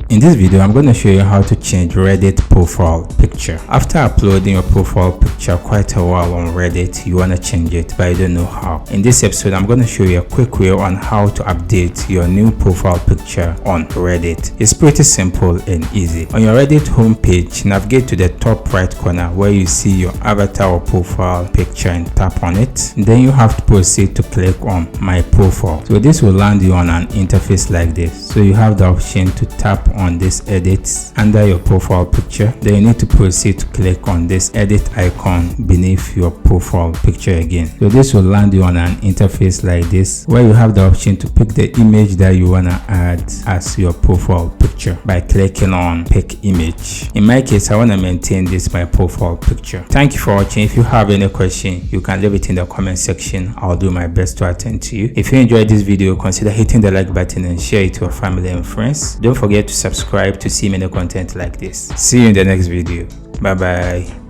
In this video, I'm going to show you how to change Reddit profile picture. After uploading your profile picture quite a while on Reddit, you want to change it, but you don't know how. In this episode, I'm going to show you a quick way on how to update your new profile picture on Reddit. It's pretty simple and easy. On your Reddit homepage, navigate to the top right corner where you see your avatar or profile picture and tap on it. Then you have to proceed to click on My Profile. So this will land you on an interface like this. So you have the option to tap on this edit under your profile picture. Then you need to proceed to click on this edit icon beneath your profile picture again. So this will land you on an interface like this where you have the option to pick the image that you want to add as your profile picture by clicking on pick image. In my case, I want to maintain this my profile picture. Thank you for watching. If you have any question, you can leave it in the comment section. I'll do my best to attend to you. If you enjoyed this video, consider hitting the like button and share it to your family and friends. Don't forget to subscribe to see many content like this. See you in the next video. Bye bye.